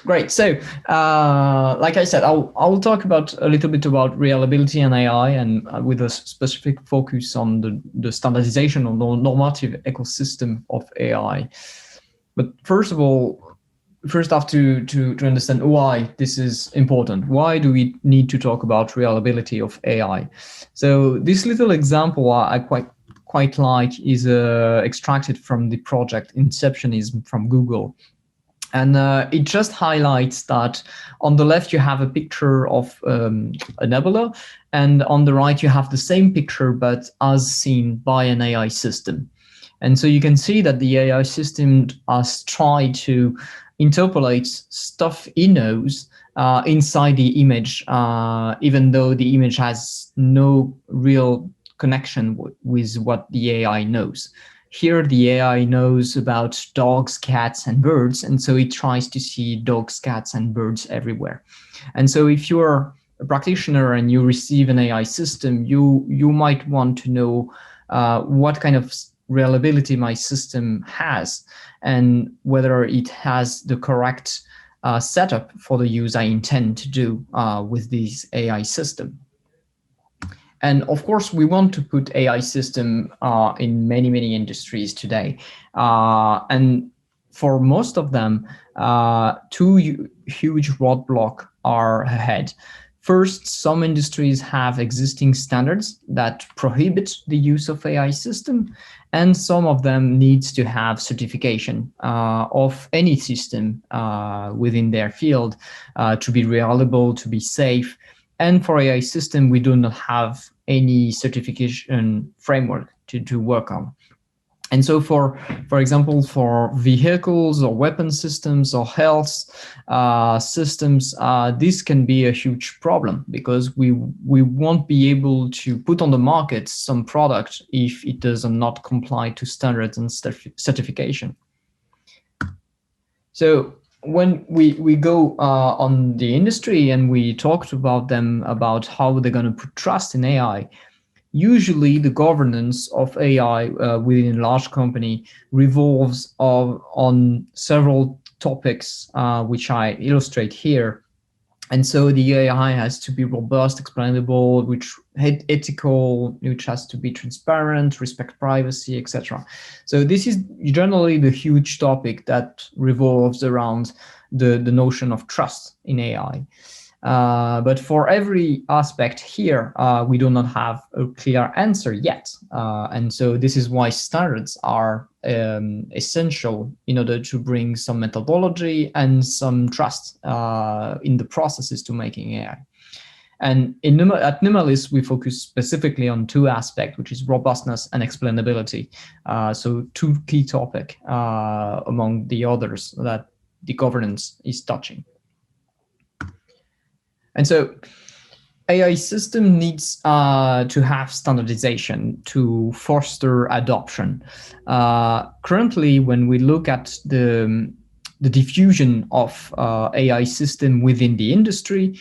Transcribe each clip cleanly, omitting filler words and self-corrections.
Great. So, like I said, I'll talk about a little bit about reliability and AI, and with a specific focus on the standardization or the normative ecosystem of AI. But first of all, first have to understand why this is important. Why do we need to talk about reliability of AI? So this little example I quite like is extracted from the project Inceptionism from Google. And it just highlights that on the left you have a picture of a nebula, and on the right you have the same picture but as seen by an AI system. And so you can see that the AI system has tried to interpolate stuff it knows inside the image, even though the image has no real connection with what the AI knows. Here, the AI knows about dogs, cats, and birds, and so it tries to see dogs, cats, and birds everywhere. And so if you're a practitioner and you receive an AI system, you might want to know what kind of reliability my system has, and whether it has the correct setup for the use I intend to do with this AI system. And of course, we want to put AI system in many industries today. And for most of them, two huge roadblocks are ahead. First, some industries have existing standards that prohibit the use of AI system, and some of them needs to have certification of any system within their field to be reliable, to be safe. And for AI system, we do not have any certification framework to work on. And so for example, for vehicles or weapon systems or health systems, this can be a huge problem, because we won't be able to put on the market some product if it does not comply to standards and certification. So when we go on the industry and we talked about them about how they're going to put trust in AI, usually the governance of AI within a large company revolves on several topics, which I illustrate here. And so the AI has to be robust, explainable, ethical, which has to be transparent, respect privacy, etc. So this is generally the huge topic that revolves around the notion of trust in AI. But for every aspect here, we do not have a clear answer yet. And so this is why standards are essential in order to bring some methodology and some trust in the processes to making AI. And at Numalis, we focus specifically on two aspects, which is robustness and explainability. So two key topics among the others that the governance is touching. And so AI system needs to have standardization to foster adoption. Currently, when we look at the diffusion of AI system within the industry,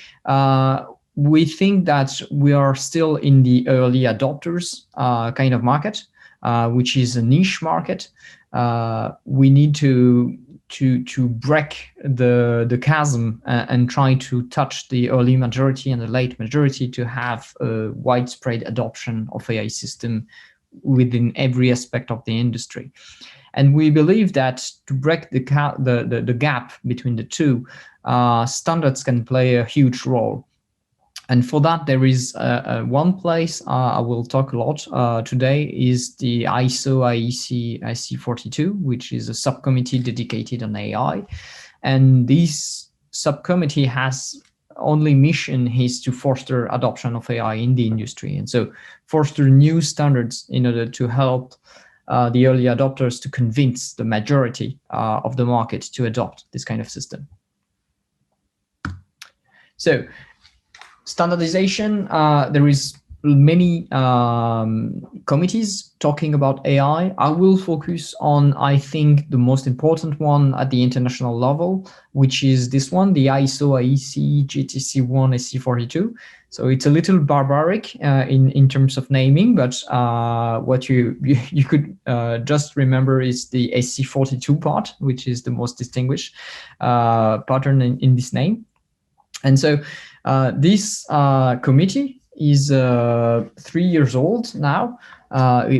we think that we are still in the early adopters kind of market, which is a niche market. We need to break the chasm and try to touch the early majority and the late majority to have a widespread adoption of AI system within every aspect of the industry. And we believe that to break the gap between the two, standards can play a huge role. And for that, there is one place I will talk a lot today is the ISO IEC IC42, which is a subcommittee dedicated on AI. And this subcommittee has only mission is to foster adoption of AI in the industry. And so foster new standards in order to help the early adopters to convince the majority of the market to adopt this kind of system. So standardization, there is many committees talking about AI. I will focus on, I think, the most important one at the international level, which is this one, the ISO IEC GTC1 SC42. So it's a little barbaric in terms of naming, but what you could just remember is the SC42 part, which is the most distinguished pattern in this name. And so this committee is 3 years old now.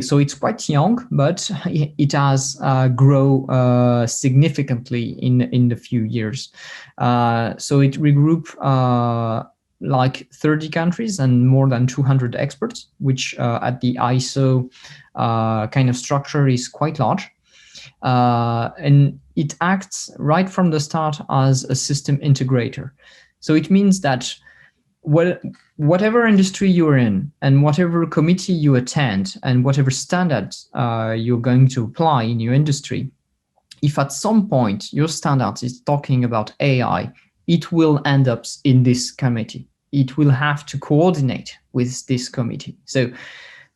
So it's quite young, but it has grown significantly in the few years. So it regroups like 30 countries and more than 200 experts, which at the ISO kind of structure is quite large. And it acts right from the start as a system integrator. So it means that whatever industry you're in and whatever committee you attend and whatever standards you're going to apply in your industry, if at some point your standard is talking about AI, it will end up in this committee. It will have to coordinate with this committee. So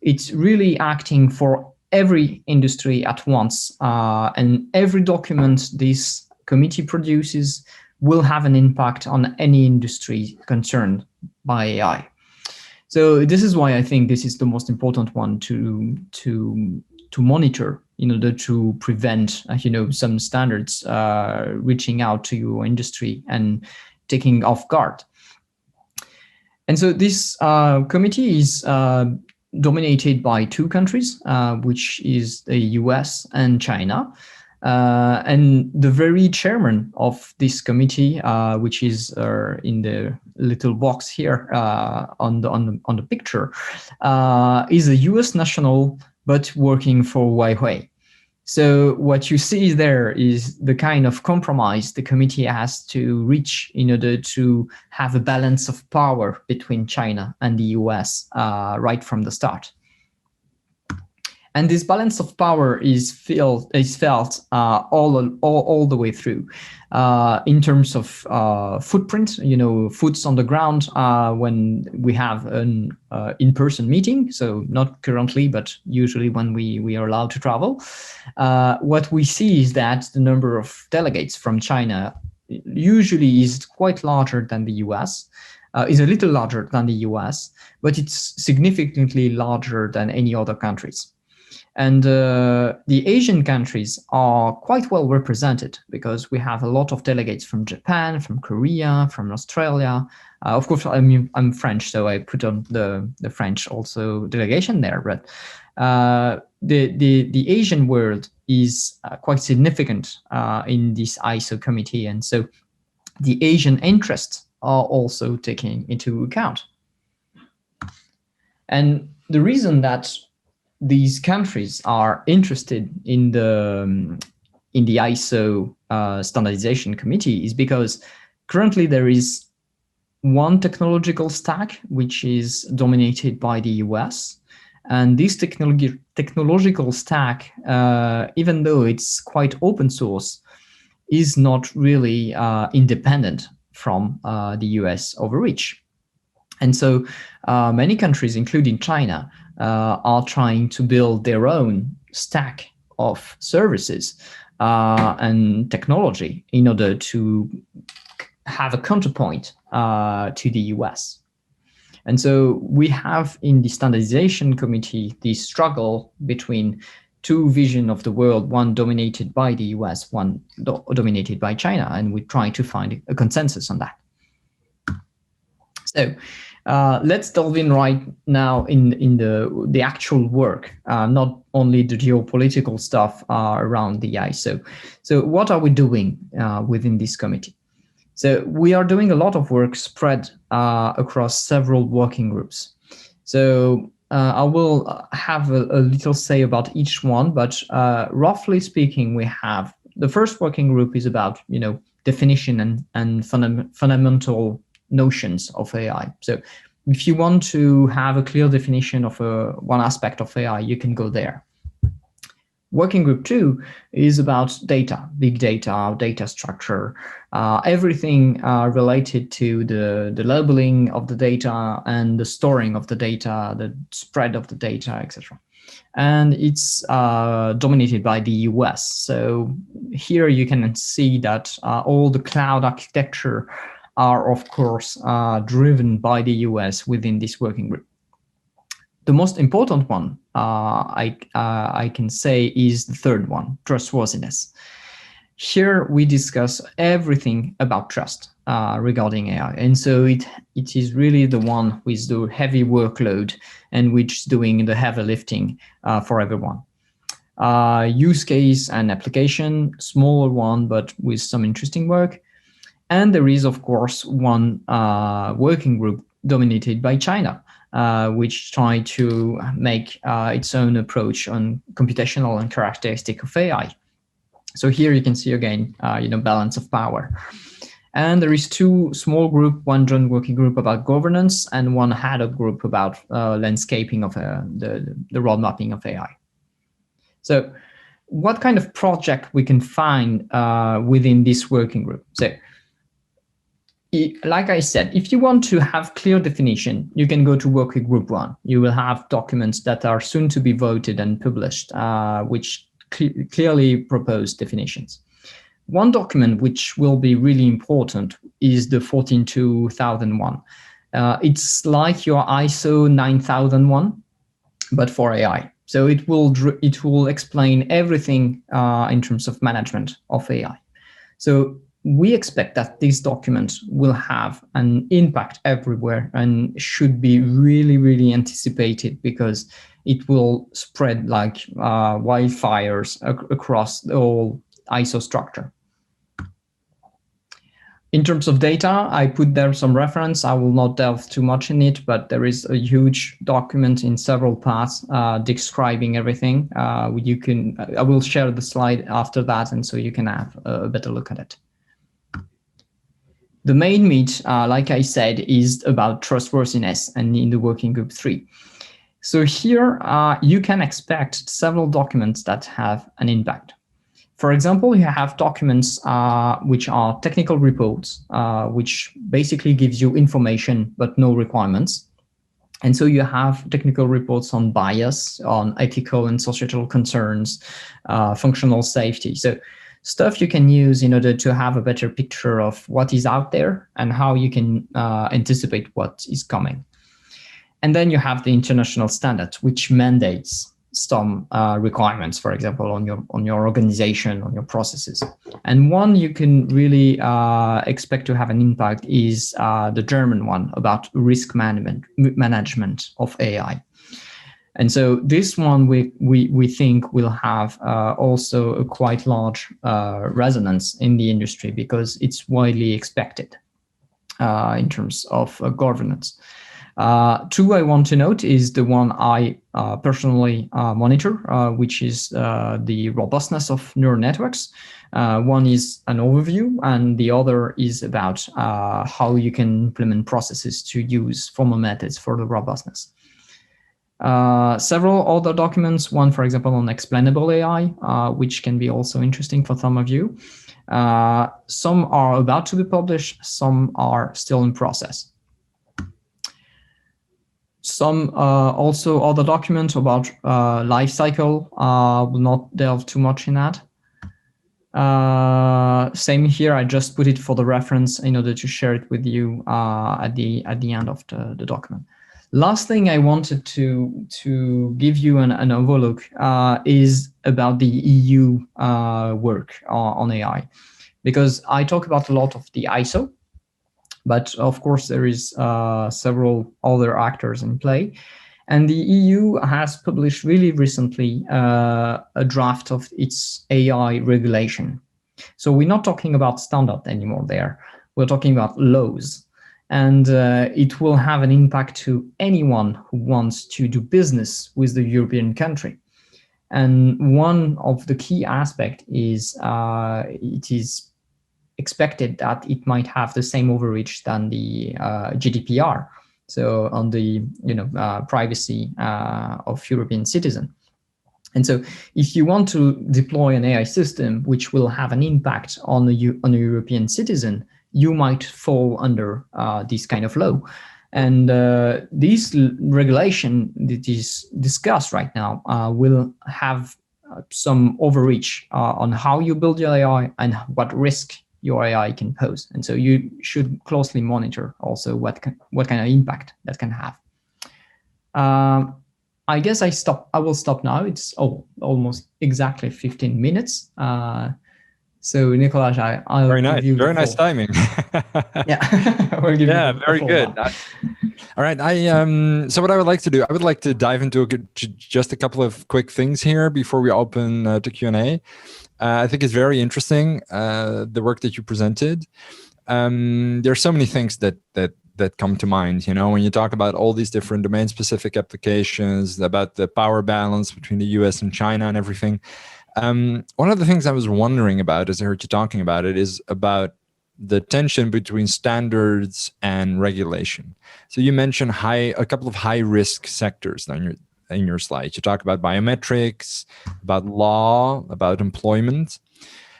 it's really acting for every industry at once, and every document this committee produces will have an impact on any industry concerned by AI. So this is why I think this is the most important one to monitor in order to prevent, some standards reaching out to your industry and taking off guard. And so this committee is dominated by two countries, which is the US and China. And the very chairman of this committee, which is in the little box here on the picture, is a US national, but working for Huawei. So what you see there is the kind of compromise the committee has to reach in order to have a balance of power between China and the US right from the start. And this balance of power is felt all the way through in terms of footprint, foots on the ground when we have an in-person meeting. So not currently, but usually when we are allowed to travel. What we see is that the number of delegates from China usually is quite larger than the US. Is a little larger than the US, but it's significantly larger than any other countries. And the Asian countries are quite well represented because we have a lot of delegates from Japan, from Korea, from Australia. Of course, I'm French, so I put on the French also delegation there. But the Asian world is quite significant in this ISO committee, and so the Asian interests are also taken into account. And the reason that these countries are interested in the ISO standardization committee is because currently there is one technological stack which is dominated by the US, and this technological stack, even though it's quite open source, is not really independent from the US overreach. And so many countries, including China, are trying to build their own stack of services and technology in order to have a counterpoint to the US. And so we have in the standardization committee this struggle between two visions of the world, one dominated by the US, one dominated by China, and we try to find a consensus on that. So let's delve in right now in the actual work, not only the geopolitical stuff around the ISO. So what are we doing within this committee? So we are doing a lot of work spread across several working groups. So I will have a little say about each one, but roughly speaking, we have the first working group is about definition and fundamental notions of AI. So if you want to have a clear definition of one aspect of AI, you can go there. Working group 2 is about data, big data, data structure, everything related to the labeling of the data and the storing of the data, the spread of the data, etc. And it's dominated by the US. So here you can see that all the cloud architecture are, of course, driven by the US within this working group. The most important one, I can say, is the third one, trustworthiness. Here we discuss everything about trust regarding AI. And so it is really the one with the heavy workload and which is doing the heavy lifting for everyone. Use case and application, smaller one, but with some interesting work. And there is, of course, one working group dominated by China, which try to make its own approach on computational and characteristic of AI. So here you can see again, balance of power. And there is two small group, one joint working group about governance and one ad hoc group about landscaping of the road mapping of AI. So what kind of project we can find within this working group? So like I said, if you want to have clear definition, you can go to working group 1. You will have documents that are soon to be voted and published, which clearly propose definitions. One document which will be really important is the 142,001. It's like your ISO 9001, but for AI. So it will explain everything in terms of management of AI. So we expect that this document will have an impact everywhere and should be really, really anticipated because it will spread like wildfires across the whole ISO structure. In terms of data, I put there some reference. I will not delve too much in it, but there is a huge document in several parts describing everything. I will share the slide after that, and so you can have a better look at it. The main meat, like I said, is about trustworthiness and in the working group 3. So here you can expect several documents that have an impact. For example, you have documents which are technical reports, which basically gives you information but no requirements. And so you have technical reports on bias, on ethical and societal concerns, functional safety. So stuff you can use in order to have a better picture of what is out there and how you can anticipate what is coming. And then you have the international standards, which mandates some requirements, for example, on your organization, on your processes. And one you can really expect to have an impact is the German one about risk management of AI. And so this one we think will have also a quite large resonance in the industry because it's widely expected in terms of governance. Two I want to note is the one I personally monitor, which is the robustness of neural networks. One is an overview, and the other is about how you can implement processes to use formal methods for the robustness. Several other documents, one, for example, on explainable AI, which can be also interesting for some of you. Some are about to be published, some are still in process. Some also other documents about life cycle. Will not delve too much in that. Same here. I just put it for the reference in order to share it with you at the end of the document. Last thing I wanted to give you an overlook is about the EU work on AI, because I talk about a lot of the ISO. But of course, there is several other actors in play. And the EU has published really recently a draft of its AI regulation. So we're not talking about standard anymore there. We're talking about laws. And it will have an impact to anyone who wants to do business with the European country. And one of the key aspects is it is expected that it might have the same overreach than the GDPR, so on the privacy of European citizens. And so if you want to deploy an AI system which will have an impact on a European citizen, you might fall under this kind of law. And this regulation that is discussed right now will have some overreach on how you build your AI and what risk your AI can pose. And so you should closely monitor also what kind of impact that can have. I guess I will stop now. It's almost exactly 15 minutes. So Nicolas, I'll very nice, give you very nice timing. Yeah, I will give you the very floor good. now. All right, so what I would like to do, I would like to dive into just a couple of quick things here before we open to Q&A. I think it's very interesting, the work that you presented. There are so many things that come to mind, when you talk about all these different domain-specific applications, about the power balance between the US and China and everything. One of the things I was wondering about, as I heard you talking about it, is about the tension between standards and regulation. So you mentioned a couple of high-risk sectors in your slides. You talk about biometrics, about law, about employment.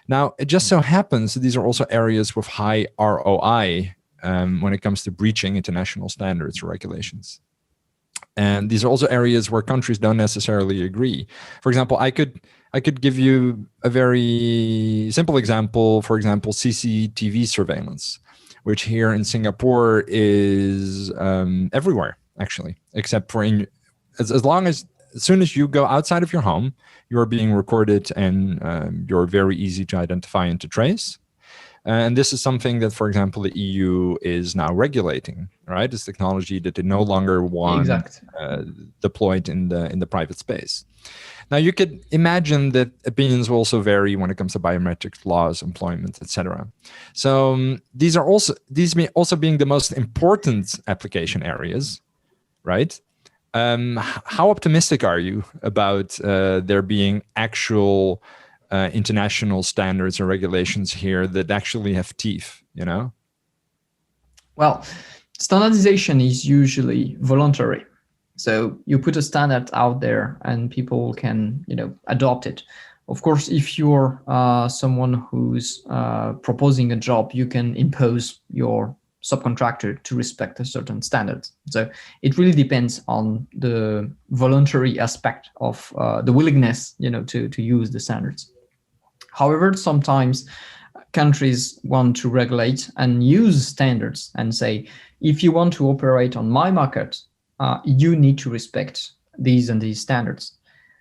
Now, it just so happens that these are also areas with high ROI when it comes to breaching international standards or regulations. And these are also areas where countries don't necessarily agree. For example, I could give you a very simple example, for example, CCTV surveillance, which here in Singapore is everywhere, actually, except for as soon as you go outside of your home, you're being recorded and you're very easy to identify and to trace. And this is something that, for example, the EU is now regulating, right? It's technology that they no longer want deployed in the private space. Now, you could imagine that opinions will also vary when it comes to biometrics, laws, employment, etc. So these may also being the most important application areas, right? How optimistic are you about there being actual international standards and regulations here that actually have teeth, Well, standardization is usually voluntary. So you put a standard out there and people can, adopt it. Of course, if you're someone who's proposing a job, you can impose your subcontractor to respect a certain standards. So it really depends on the voluntary aspect of the willingness, to use the standards. However, sometimes countries want to regulate and use standards and say, if you want to operate on my market, you need to respect these and these standards.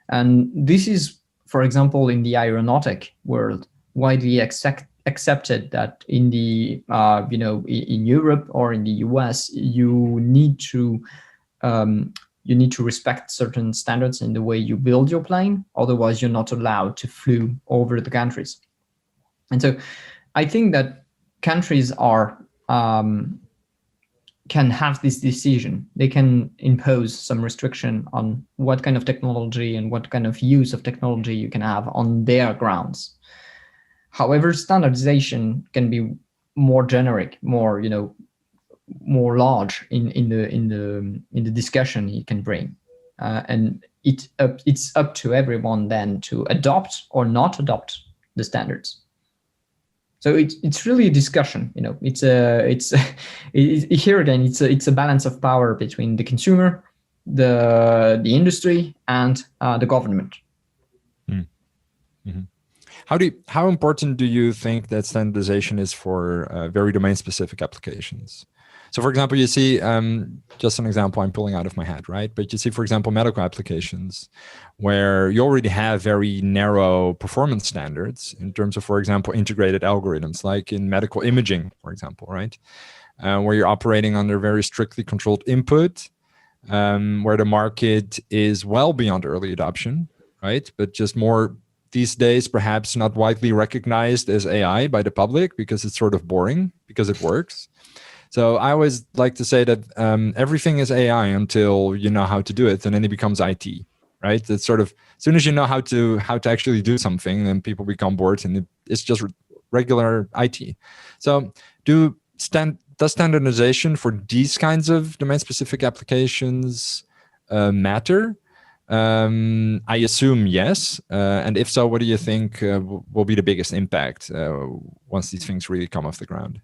And this is, for example, in the aeronautic world, widely accepted that in the in Europe or in the US, you need to respect certain standards in the way you build your plane. Otherwise, you're not allowed to fly over the countries. And so I think that countries can have this decision. They can impose some restriction on what kind of technology and what kind of use of technology you can have on their grounds. However, standardization can be more generic, more large in the discussion it can bring, and it's up to everyone then to adopt or not adopt the standards. So it's really a discussion. Here again, it's a balance of power between the consumer, the industry, and the government. Mm-hmm. How important do you think that standardization is for very domain-specific applications? So, for example, you see, just an example I'm pulling out of my head, right? But you see, for example, medical applications where you already have very narrow performance standards in terms of, for example, integrated algorithms, like in medical imaging, for example, right? Where you're operating under very strictly controlled input, where the market is well beyond early adoption, right? But just more these days, perhaps not widely recognized as AI by the public because it's sort of boring, because it works. So I always like to say that everything is AI until you know how to do it, and then it becomes IT, right? It's sort of, as soon as you know how to actually do something, then people become bored, and it's just regular IT. So does standardization for these kinds of domain-specific applications matter? I assume yes. And if so, what do you think will be the biggest impact once these things really come off the ground?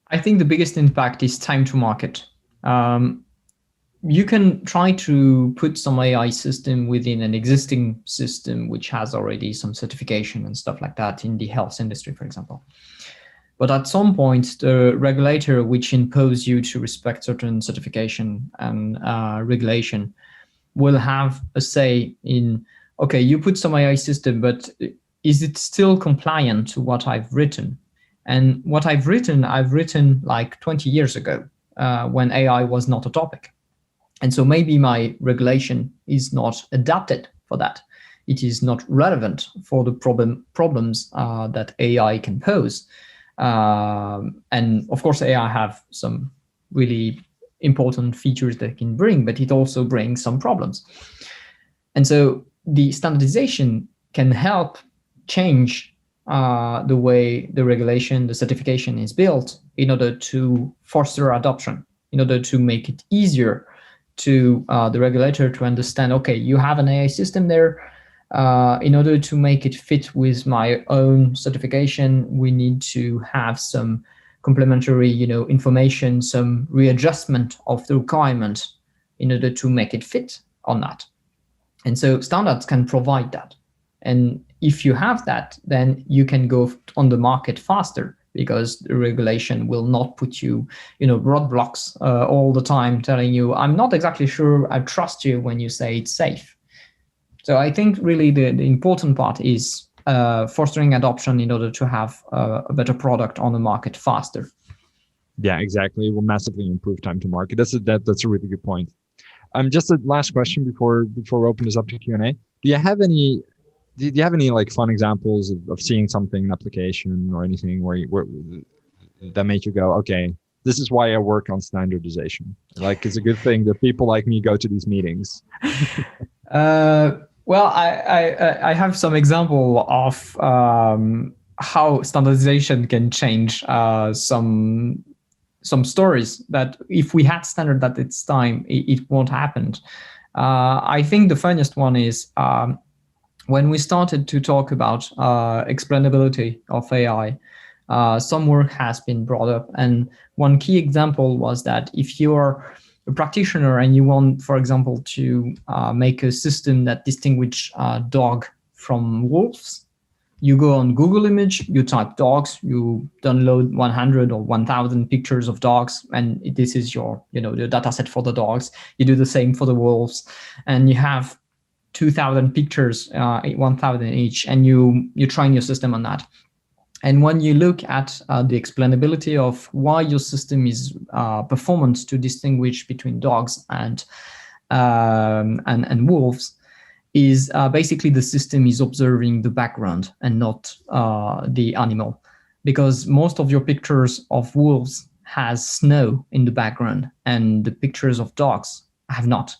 I think the biggest impact is time to market. You can try to put some AI system within an existing system which has already some certification and stuff like that in the health industry, for example. But at some point, the regulator which impose you to respect certain certification and regulation will have a say in, okay, you put some AI system, but is it still compliant to what I've written? And what I've written like 20 years ago when AI was not a topic. And so maybe my regulation is not adapted for that. It is not relevant for the problems that AI can pose. And of course, AI have some really important features that it can bring, but it also brings some problems. And so the standardization can help change the way the regulation, the certification is built in order to foster adoption, in order to make it easier to the regulator to understand, okay, you have an AI system there. In order to make it fit with my own certification, we need to have some complementary, information, some readjustment of the requirement in order to make it fit on that. And so standards can provide that. And if you have that, then you can go on the market faster, because the regulation will not put you, roadblocks all the time telling you, I'm not exactly sure I trust you when you say it's safe. So I think really the important part is fostering adoption in order to have a better product on the market faster. Yeah, exactly. It will massively improve time to market. That's a really good point. Just a last question before we open this up to Q&A. Do you have any like fun examples of seeing something in application or anything where that made you go, okay, this is why I work on standardization? Like, it's a good thing that people like me go to these meetings. Well, I have some example of how standardization can change some stories that if we had standard at its time, it won't happen. I think the funniest one is when we started to talk about explainability of AI, some work has been brought up. And one key example was that if you're a practitioner and you want, for example, to make a system that distinguishes dog from wolves, you go on Google Image, you type dogs, you download 100 or 1,000 pictures of dogs, and this is your, the data set for the dogs. You do the same for the wolves, and you have 2,000 pictures, 1,000 each, and you train your system on that. And when you look at the explainability of why your system is performant to distinguish between dogs and wolves, is basically the system is observing the background and not the animal, because most of your pictures of wolves has snow in the background and the pictures of dogs have not.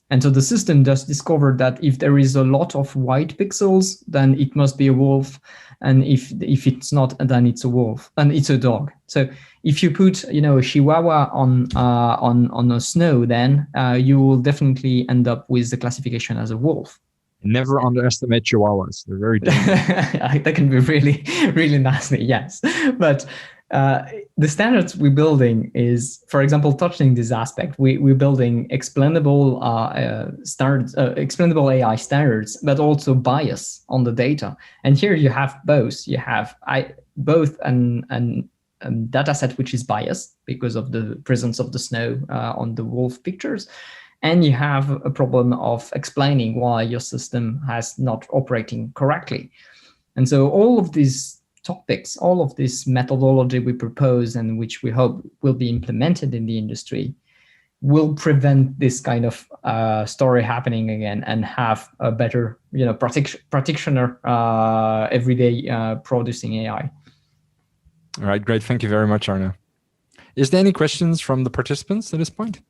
And so the system just discovered that if there is a lot of white pixels, then it must be a wolf. And if it's not, then it's a wolf, and it's a dog. So if you put, a Chihuahua on a snow, then you will definitely end up with the classification as a wolf. Never underestimate Chihuahuas. They're very dangerous. They can be really, really nasty, yes. But the standards we're building is, for example, touching this aspect, we're building explainable standards, explainable AI standards, but also bias on the data. And here you have both. You have both an data set which is biased because of the presence of the snow on the wolf pictures, and you have a problem of explaining why your system has not operating correctly. And so all of these topics, all of this methodology we propose and which we hope will be implemented in the industry will prevent this kind of story happening again and have a better, practitioner every day producing AI. All right, great. Thank you very much, Arnault. Is there any questions from the participants at this point?